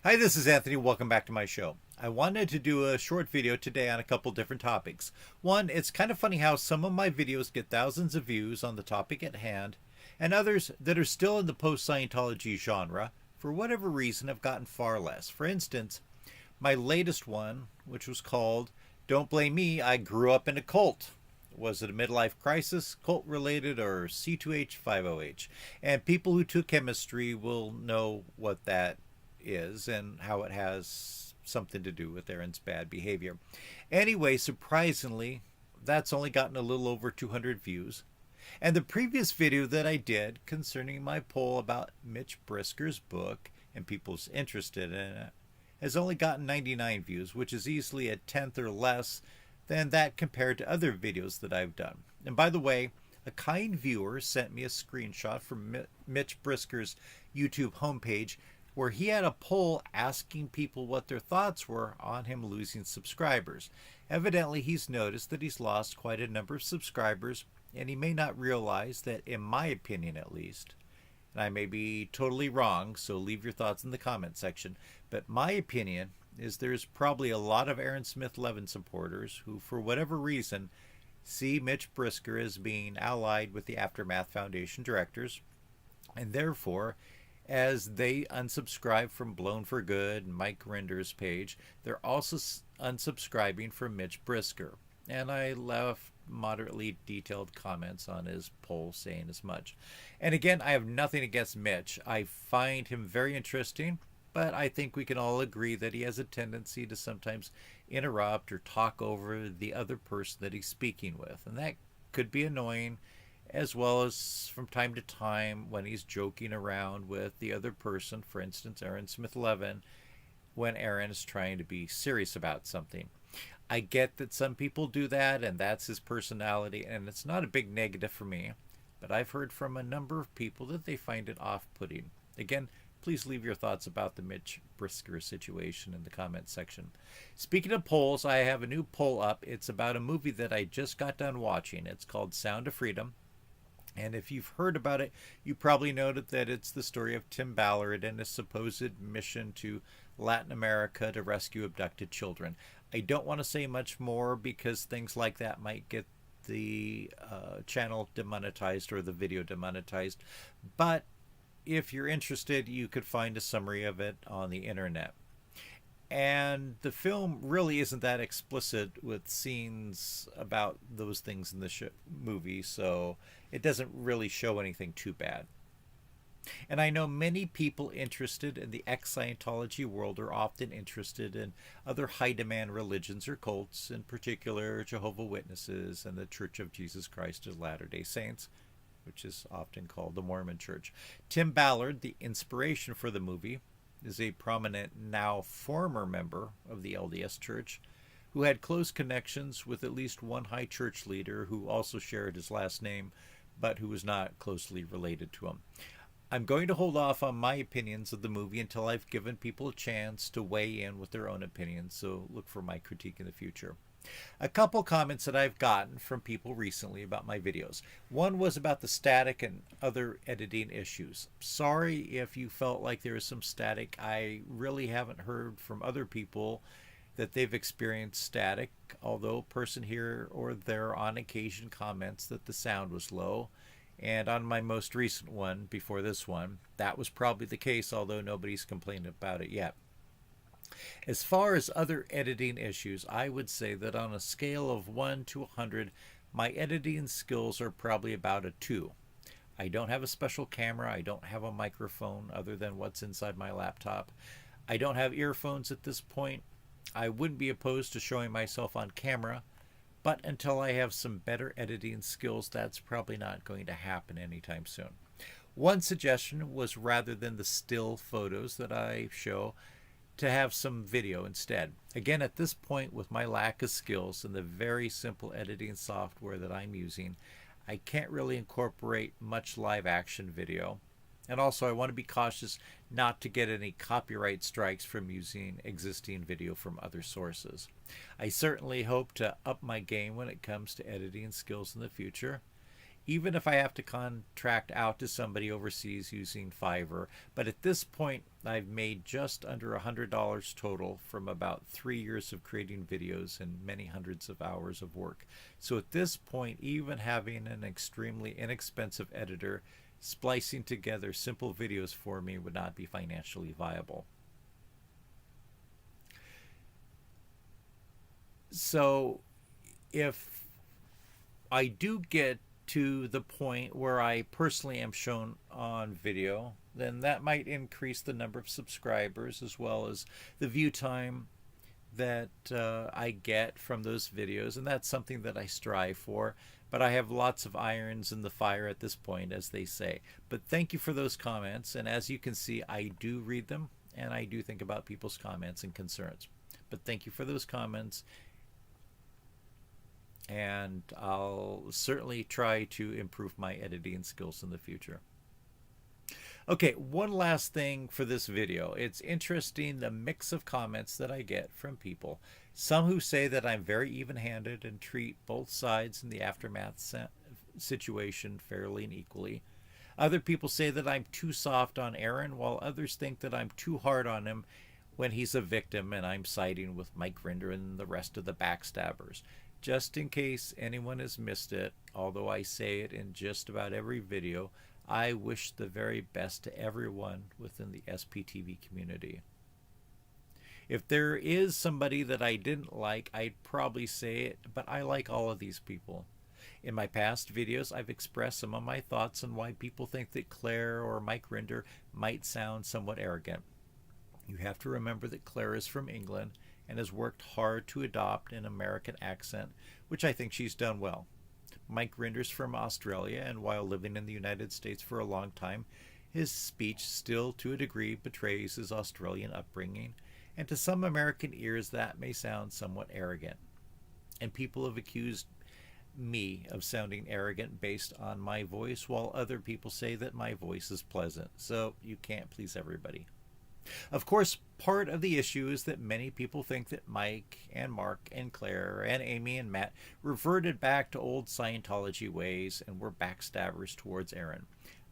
Hi, this is Anthony. Welcome back to my show. I wanted to do a short video today on a couple different topics. One, it's kind of funny how some of my videos get thousands of views on the topic at hand, and others that are still in the post-Scientology genre, for whatever reason, have gotten far less. For instance, my latest one, which was called Don't Blame Me, I Grew Up in a Cult. Was it a midlife crisis, cult related, or C2H50H? And people who took chemistry will know what that is and how it has something to do with Aaron's bad behavior. Anyway, surprisingly, that's only gotten a little over 200 views. And the previous video that I did concerning my poll about Mitch Brisker's book and people's interested in it has only gotten 99 views, which is easily a tenth or less than that compared to other videos that I've done. And by the way, a kind viewer sent me a screenshot from Mitch Brisker's YouTube homepage where he had a poll asking people what their thoughts were on him losing subscribers. Evidently, he's noticed that he's lost quite a number of subscribers, and he may not realize that, in my opinion at least, and I may be totally wrong, so leave your thoughts in the comment section, but my opinion is there's probably a lot of Aaron Smith-Levin supporters who, for whatever reason, see Mitch Brisker as being allied with the Aftermath Foundation directors, and therefore, as they unsubscribe from Blown for Good and Mike Rinder's page, they're also unsubscribing from Mitch Brisker. And I left moderately detailed comments on his poll saying as much. And again, I have nothing against Mitch. I find him very interesting, but I think we can all agree that he has a tendency to sometimes interrupt or talk over the other person that he's speaking with. And that could be annoying, as well as from time to time when he's joking around with the other person, for instance, Aaron Smith-Levin, when Aaron is trying to be serious about something. I get that some people do that, and that's his personality, and it's not a big negative for me, but I've heard from a number of people that they find it off-putting. Again, please leave your thoughts about the Mitch Brisker situation in the comment section. Speaking of polls, I have a new poll up. It's about a movie that I just got done watching. It's called Sound of Freedom. And if you've heard about it, you probably noted that it's the story of Tim Ballard and his supposed mission to Latin America to rescue abducted children. I don't want to say much more because things like that might get the channel demonetized or the video demonetized. But if you're interested, you could find a summary of it on the internet. And the film really isn't that explicit with scenes about those things in the movie, so it doesn't really show anything too bad. And I know many people interested in the ex-Scientology world are often interested in other high-demand religions or cults, in particular Jehovah's Witnesses and the Church of Jesus Christ of Latter-day Saints, which is often called the Mormon Church. Tim Ballard, the inspiration for the movie, is a prominent, now former member of the LDS Church who had close connections with at least one high church leader who also shared his last name, but who was not closely related to him. I'm going to hold off on my opinions of the movie until I've given people a chance to weigh in with their own opinions, so look for my critique in the future. A couple comments that I've gotten from people recently about my videos. One was about the static and other editing issues. Sorry if you felt like there was some static. I really haven't heard from other people that they've experienced static, although a person here or there on occasion comments that the sound was low. And on my most recent one, before this one, that was probably the case, although nobody's complained about it yet. As far as other editing issues, I would say that on a scale of 1 to 100, my editing skills are probably about a 2. I don't have a special camera. I don't have a microphone other than what's inside my laptop. I don't have earphones at this point. I wouldn't be opposed to showing myself on camera, but until I have some better editing skills, that's probably not going to happen anytime soon. One suggestion was, rather than the still photos that I show, to have some video instead. Again, at this point, with my lack of skills and the very simple editing software that I'm using, I can't really incorporate much live action video. And also, I want to be cautious not to get any copyright strikes from using existing video from other sources. I certainly hope to up my game when it comes to editing skills in the future. even if I have to contract out to somebody overseas using Fiverr. But at this point, I've made just under $100 total from about 3 years of creating videos and many hundreds of hours of work. So at this point, even having an extremely inexpensive editor splicing together simple videos for me would not be financially viable. So if I do get to the point where I personally am shown on video, then that might increase the number of subscribers as well as the view time that I get from those videos, and that's something that I strive for. But I have lots of irons in the fire at this point, as they say. But thank you for those comments, and as you can see, I do read them, and I do think about people's comments and concerns. But thank you for those comments, and I'll certainly try to improve my editing skills in the future. Okay, one last thing for this video. It's interesting the mix of comments that I get from people. Some who say that I'm very even-handed and treat both sides in the aftermath situation fairly and equally. Other people say that I'm too soft on Aaron, while others think that I'm too hard on him when he's a victim and I'm siding with Mike Rinder and the rest of the backstabbers. Just in case anyone has missed it, although I say it in just about every video, I wish the very best to everyone within the SPTV community. If there is somebody that I didn't like, I'd probably say it, but I like all of these people. In my past videos, I've expressed some of my thoughts on why people think that Claire or Mike Rinder might sound somewhat arrogant. You have to remember that Claire is from England and has worked hard to adopt an American accent, which I think she's done well. Mike Rinder's from Australia, and while living in the United States for a long time, his speech still to a degree betrays his Australian upbringing, and to some American ears that may sound somewhat arrogant. And people have accused me of sounding arrogant based on my voice, while other people say that my voice is pleasant, so you can't please everybody. Of course, part of the issue is that many people think that Mike and Mark and Claire and Amy and Matt reverted back to old Scientology ways and were backstabbers towards Aaron.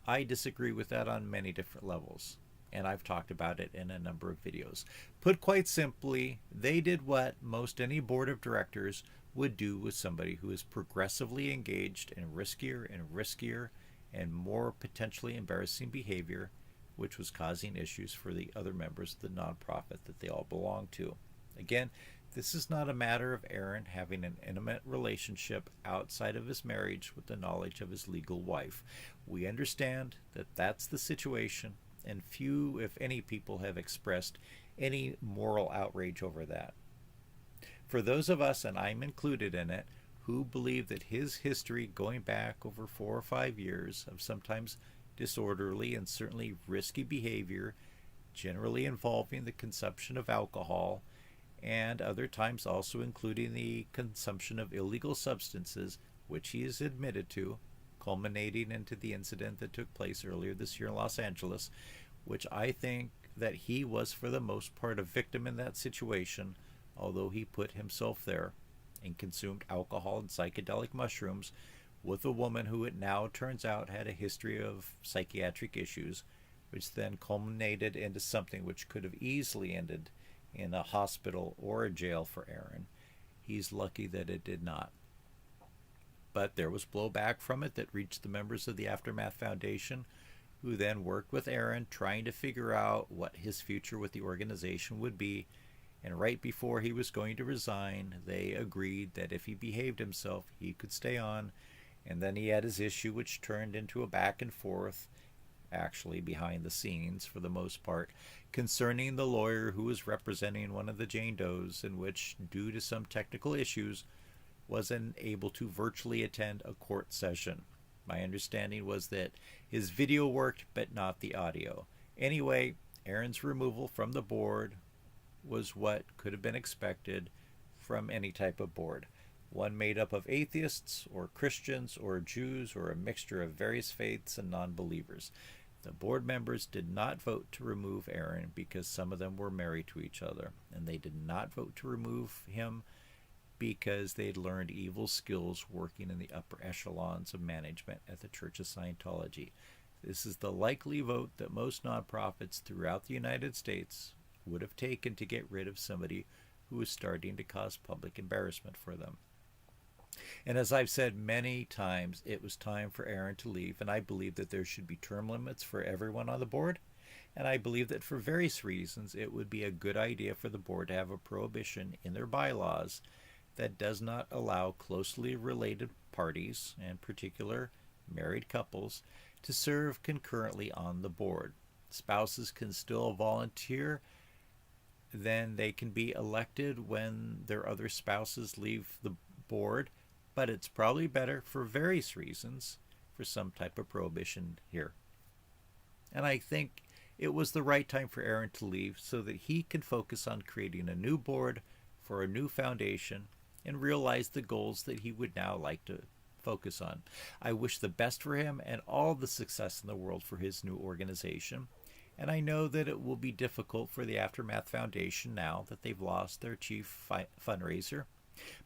I disagree with that on many different levels, and I've talked about it in a number of videos. Put quite simply, they did what most any board of directors would do with somebody who is progressively engaged in riskier and more potentially embarrassing behavior, which was causing issues for the other members of the nonprofit that they all belong to. Again, this is not a matter of Aaron having an intimate relationship outside of his marriage with the knowledge of his legal wife. We understand that that's the situation, and few, if any, people have expressed any moral outrage over that. For those of us, and I'm included in it, who believe that his history going back over 4 or 5 years of sometimes disorderly and certainly risky behavior, generally involving the consumption of alcohol, and other times also including the consumption of illegal substances, which he has admitted to, culminating into the incident that took place earlier this year in Los Angeles, which I think that he was for the most part a victim in that situation, although he put himself there and consumed alcohol and psychedelic mushrooms with a woman who it now turns out had a history of psychiatric issues, which then culminated into something which could have easily ended in a hospital or a jail for Aaron. He's lucky that it did not. But there was blowback from it that reached the members of the Aftermath Foundation, who then worked with Aaron trying to figure out what his future with the organization would be. And right before he was going to resign, they agreed that if he behaved himself, he could stay on. And then he had his issue, which turned into a back and forth, actually behind the scenes for the most part, concerning the lawyer who was representing one of the Jane Does, in which, due to some technical issues, wasn't able to virtually attend a court session. My understanding was that his video worked, but not the audio. Anyway, Aaron's removal from the board was what could have been expected from any type of board. One made up of atheists or Christians or Jews or a mixture of various faiths and non-believers. The board members did not vote to remove Aaron because some of them were married to each other, and they did not vote to remove him because they'd learned evil skills working in the upper echelons of management at the Church of Scientology. This is the likely vote that most nonprofits throughout the United States would have taken to get rid of somebody who was starting to cause public embarrassment for them. And as I've said many times, it was time for Aaron to leave, and I believe that there should be term limits for everyone on the board. And I believe that for various reasons, it would be a good idea for the board to have a prohibition in their bylaws that does not allow closely related parties, in particular married couples, to serve concurrently on the board. Spouses can still volunteer, then they can be elected when their other spouses leave the board, but it's probably better for various reasons for some type of prohibition here. And I think it was the right time for Aaron to leave so that he can focus on creating a new board for a new foundation and realize the goals that he would now like to focus on. I wish the best for him and all the success in the world for his new organization. And I know that it will be difficult for the Aftermath Foundation now that they've lost their chief fundraiser.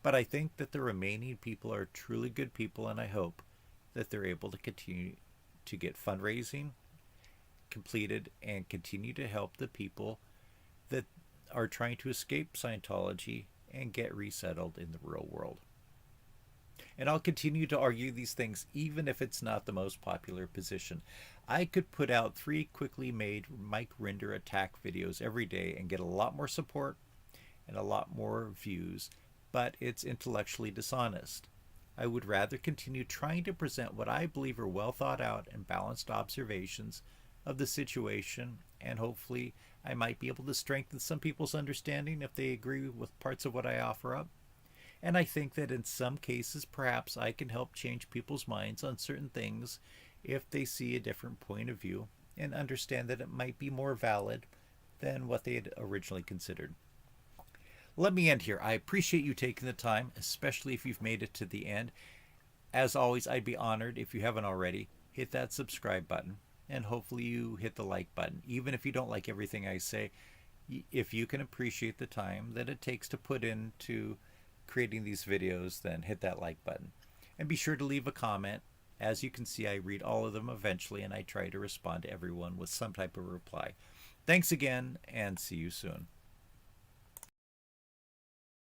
But I think that the remaining people are truly good people, and I hope that they're able to continue to get fundraising completed and continue to help the people that are trying to escape Scientology and get resettled in the real world. And I'll continue to argue these things even if it's not the most popular position. I could put out 3 quickly made Mike Rinder attack videos every day and get a lot more support and a lot more views, but it's intellectually dishonest. I would rather continue trying to present what I believe are well thought out and balanced observations of the situation, and hopefully I might be able to strengthen some people's understanding if they agree with parts of what I offer up. And I think that in some cases perhaps I can help change people's minds on certain things if they see a different point of view and understand that it might be more valid than what they had originally considered. Let me end here. I appreciate you taking the time, especially if you've made it to the end. As always, I'd be honored if you haven't already. Hit that subscribe button, and hopefully you hit the like button. Even if you don't like everything I say, if you can appreciate the time that it takes to put into creating these videos, then hit that like button. And be sure to leave a comment. As you can see, I read all of them eventually, and I try to respond to everyone with some type of reply. Thanks again, and see you soon.